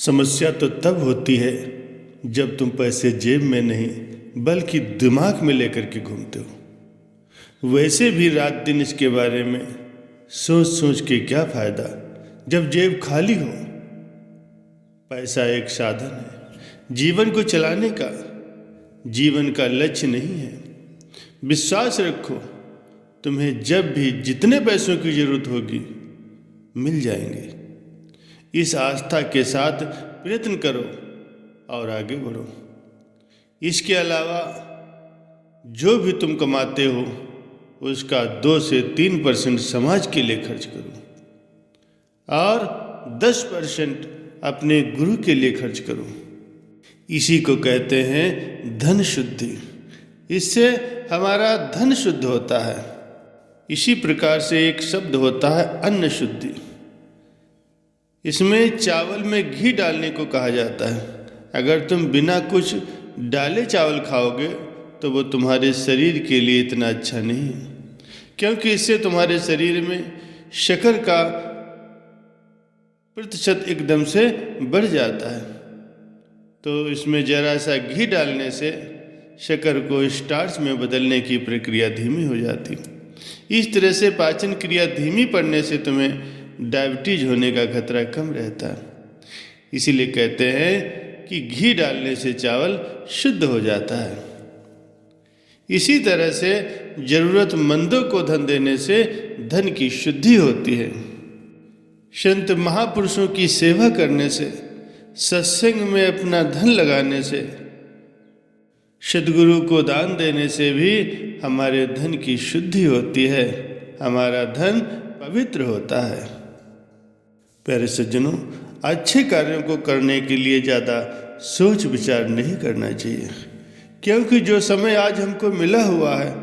समस्या तो तब होती है जब तुम पैसे जेब में नहीं बल्कि दिमाग में लेकर के घूमते हो। वैसे भी रात दिन इसके बारे में सोच सोच के क्या फ़ायदा जब जेब खाली हो। पैसा एक साधन है जीवन को चलाने का, जीवन का लक्ष्य नहीं है। विश्वास रखो, तुम्हें जब भी जितने पैसों की ज़रूरत होगी मिल जाएंगे। इस आस्था के साथ प्रयत्न करो और आगे बढ़ो। इसके अलावा जो भी तुम कमाते हो उसका 2 से 3% समाज के लिए खर्च करो और 10% अपने गुरु के लिए खर्च करो। इसी को कहते हैं धन शुद्धि। इससे हमारा धन शुद्ध होता है। इसी प्रकार से एक शब्द होता है अन्न शुद्धि। इसमें चावल में घी डालने को कहा जाता है। अगर तुम बिना कुछ डाले चावल खाओगे तो वो तुम्हारे शरीर के लिए इतना अच्छा नहीं है, क्योंकि इससे तुम्हारे शरीर में शक्कर का प्रतिशत एकदम से बढ़ जाता है। तो इसमें जरा सा घी डालने से शक्कर को स्टार्च में बदलने की प्रक्रिया धीमी हो जाती। इस तरह से पाचन क्रिया धीमी पड़ने से तुम्हें डायबिटीज होने का खतरा कम रहता है। इसीलिए कहते हैं कि घी डालने से चावल शुद्ध हो जाता है। इसी तरह से जरूरतमंदों को धन देने से धन की शुद्धि होती है। संत महापुरुषों की सेवा करने से, सत्संग में अपना धन लगाने से, सद्गुरु को दान देने से भी हमारे धन की शुद्धि होती है। हमारा धन पवित्र होता है। प्यारे सज्जनों, अच्छे कार्यों को करने के लिए ज़्यादा सोच विचार नहीं करना चाहिए, क्योंकि जो समय आज हमको मिला हुआ है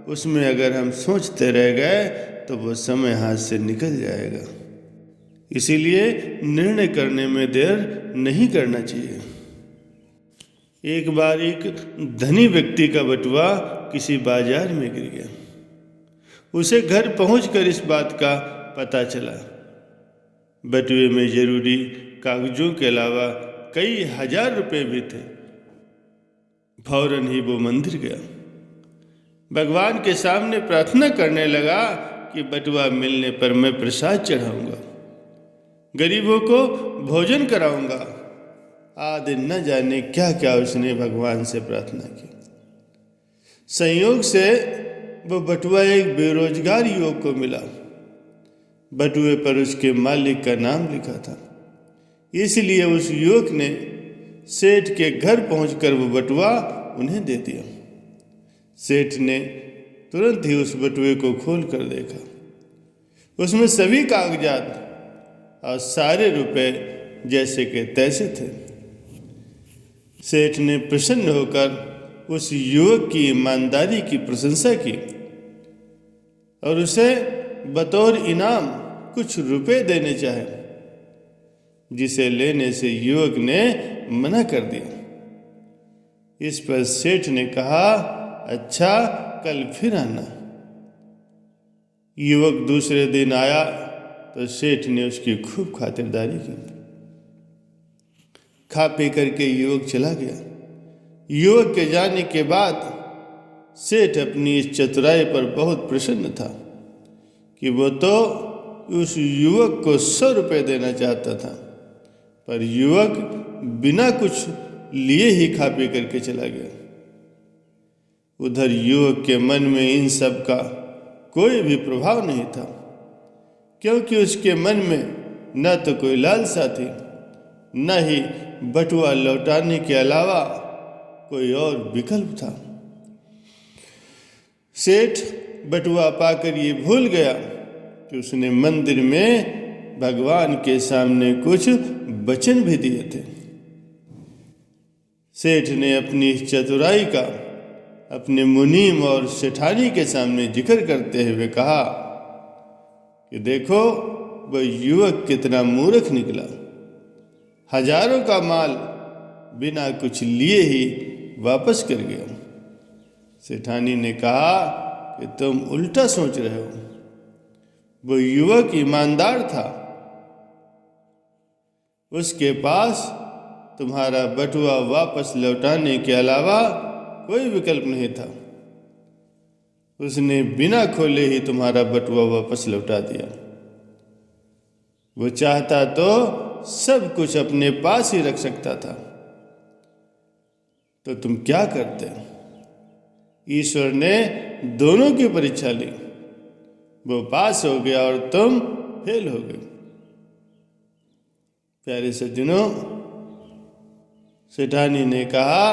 उसमें अगर हम सोचते रह गए तो वो समय हाथ से निकल जाएगा। इसीलिए निर्णय करने में देर नहीं करना चाहिए। एक बार एक धनी व्यक्ति का बटुआ किसी बाजार में गिर गया। उसे घर पहुंचकर इस बात का पता चला। बटुए में जरूरी कागजों के अलावा कई हजार रुपए भी थे। फौरन ही वो मंदिर गया, भगवान के सामने प्रार्थना करने लगा कि बटुआ मिलने पर मैं प्रसाद चढ़ाऊंगा, गरीबों को भोजन कराऊंगा। आदि न जाने क्या क्या उसने भगवान से प्रार्थना की। संयोग से वो बटुआ एक बेरोजगार युवक को मिला। बटुए पर उसके मालिक का नाम लिखा था, इसलिए उस युवक ने सेठ के घर पहुंचकर वो बटुआ उन्हें दे दिया। सेठ ने तुरंत ही उस बटुए को खोल कर देखा। उसमें सभी कागजात और सारे रुपए जैसे के तैसे थे। सेठ ने प्रसन्न होकर उस युवक की ईमानदारी की प्रशंसा की और उसे बतौर इनाम कुछ रुपए देने चाहे, जिसे लेने से युवक ने मना कर दिया। इस पर सेठ ने कहा, अच्छा कल फिर आना। युवक दूसरे दिन आया तो सेठ ने उसकी खूब खातिरदारी की। खा पी करके युवक चला गया। युवक के जाने के बाद सेठ अपनी इस चतुराई पर बहुत प्रसन्न था कि वो तो उस युवक को 100 रुपये देना चाहता था, पर युवक बिना कुछ लिए ही खा पी करके चला गया। उधर युवक के मन में इन सब का कोई भी प्रभाव नहीं था, क्योंकि उसके मन में न तो कोई लालसा थी, न ही बटुआ लौटाने के अलावा कोई और विकल्प था। सेठ बटुआ पाकर ये भूल गया कि उसने मंदिर में भगवान के सामने कुछ वचन भी दिए थे। सेठ ने अपनी चतुराई का अपने मुनीम और सेठानी के सामने जिक्र करते हुए कहा कि देखो वह युवक कितना मूर्ख निकला। हजारों का माल बिना कुछ लिए ही वापस कर गया। सेठानी ने कहा कि तुम उल्टा सोच रहे हो। वो युवक ईमानदार था, उसके पास तुम्हारा बटुआ वापस लौटाने के अलावा कोई विकल्प नहीं था। उसने बिना खोले ही तुम्हारा बटुआ वापस लौटा दिया। वो चाहता तो सब कुछ अपने पास ही रख सकता था, तो तुम क्या करते? ईश्वर ने दोनों की परीक्षा ली। वो पास हो गया और तुम फेल हो गए। प्यारे सज्जनों, सेठानी ने कहा,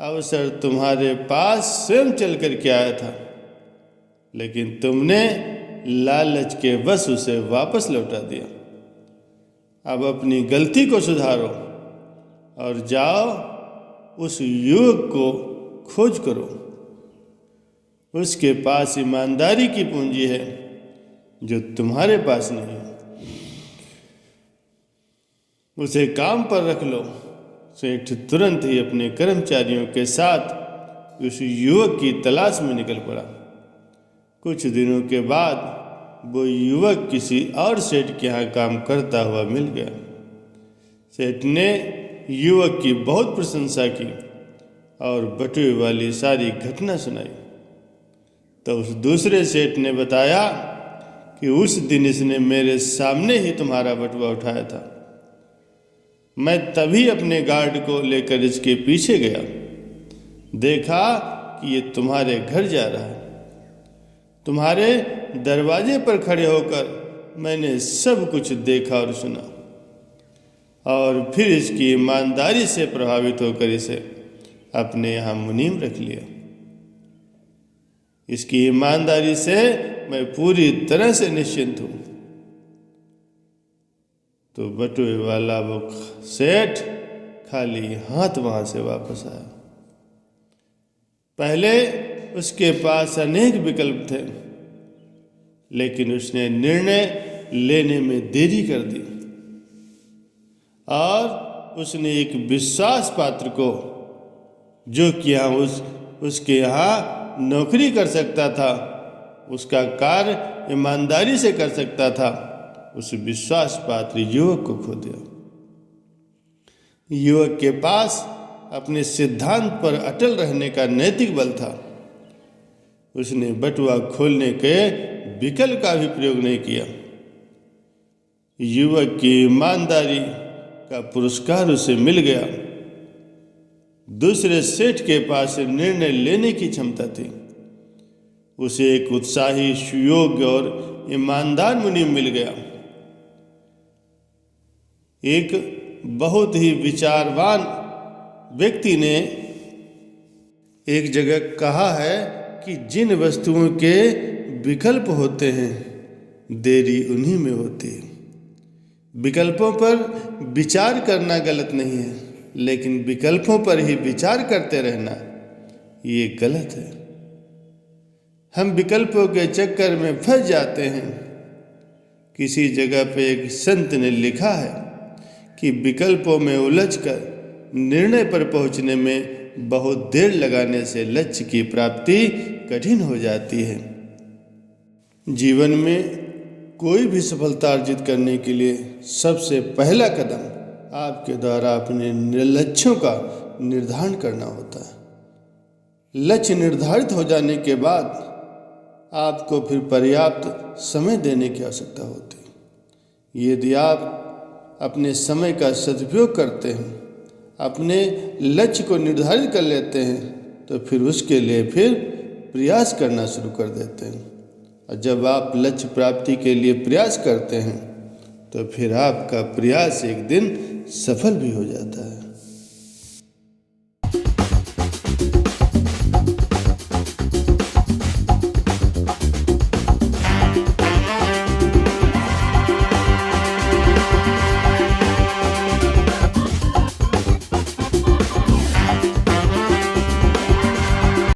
अवसर तुम्हारे पास स्वयं चल कर के आया था, लेकिन तुमने लालच के वश उसे वापस लौटा दिया। अब अपनी गलती को सुधारो और जाओ उस युवक को खोज करो। उसके पास ईमानदारी की पूंजी है जो तुम्हारे पास नहीं है। उसे काम पर रख लो। सेठ तुरंत ही अपने कर्मचारियों के साथ उस युवक की तलाश में निकल पड़ा। कुछ दिनों के बाद वो युवक किसी और सेठ के यहाँ काम करता हुआ मिल गया। सेठ ने युवक की बहुत प्रशंसा की और बटुए वाली सारी घटना सुनाई। तो उस दूसरे सेठ ने बताया कि उस दिन इसने मेरे सामने ही तुम्हारा बटुआ उठाया था। मैं तभी अपने गार्ड को लेकर इसके पीछे गया, देखा कि ये तुम्हारे घर जा रहा है। तुम्हारे दरवाजे पर खड़े होकर मैंने सब कुछ देखा और सुना, और फिर इसकी ईमानदारी से प्रभावित होकर इसे अपने यहाँ मुनीम रख लिया। इसकी ईमानदारी से मैं पूरी तरह से निश्चिंत हूँ। तो बटुए वाला वो सेठ खाली हाथ वहां से वापस आया। पहले उसके पास अनेक विकल्प थे, लेकिन उसने निर्णय लेने में देरी कर दी और उसने एक विश्वास पात्र को, जो कि उसके यहाँ नौकरी कर सकता था, उसका कार्य ईमानदारी से कर सकता था, उस विश्वास पात्र युवक को खो दिया। युवक के पास अपने सिद्धांत पर अटल रहने का नैतिक बल था। उसने बटुआ खोलने के विकल्प का भी प्रयोग नहीं किया। युवक की ईमानदारी का पुरस्कार उसे मिल गया। दूसरे सेठ के पास निर्णय लेने की क्षमता थी। उसे एक उत्साही, सुयोग्य और ईमानदार मुनीम मिल गया। एक बहुत ही विचारवान व्यक्ति ने एक जगह कहा है कि जिन वस्तुओं के विकल्प होते हैं, देरी उन्हीं में होती है। विकल्पों पर विचार करना गलत नहीं है, लेकिन विकल्पों पर ही विचार करते रहना ये गलत है। हम विकल्पों के चक्कर में फंस जाते हैं। किसी जगह पे एक संत ने लिखा है कि विकल्पों में उलझकर निर्णय पर पहुंचने में बहुत देर लगाने से लक्ष्य की प्राप्ति कठिन हो जाती है। जीवन में कोई भी सफलता अर्जित करने के लिए सबसे पहला कदम आपके द्वारा अपने लक्ष्यों का निर्धारण करना होता है। लक्ष्य निर्धारित हो जाने के बाद आपको फिर पर्याप्त समय देने की आवश्यकता होती है। यदि आप अपने समय का सदुपयोग करते हैं, अपने लक्ष्य को निर्धारित कर लेते हैं, तो फिर उसके लिए फिर प्रयास करना शुरू कर देते हैं। और जब आप लक्ष्य प्राप्ति के लिए प्रयास करते हैं, तो फिर आपका प्रयास एक दिन सफल भी हो जाता है।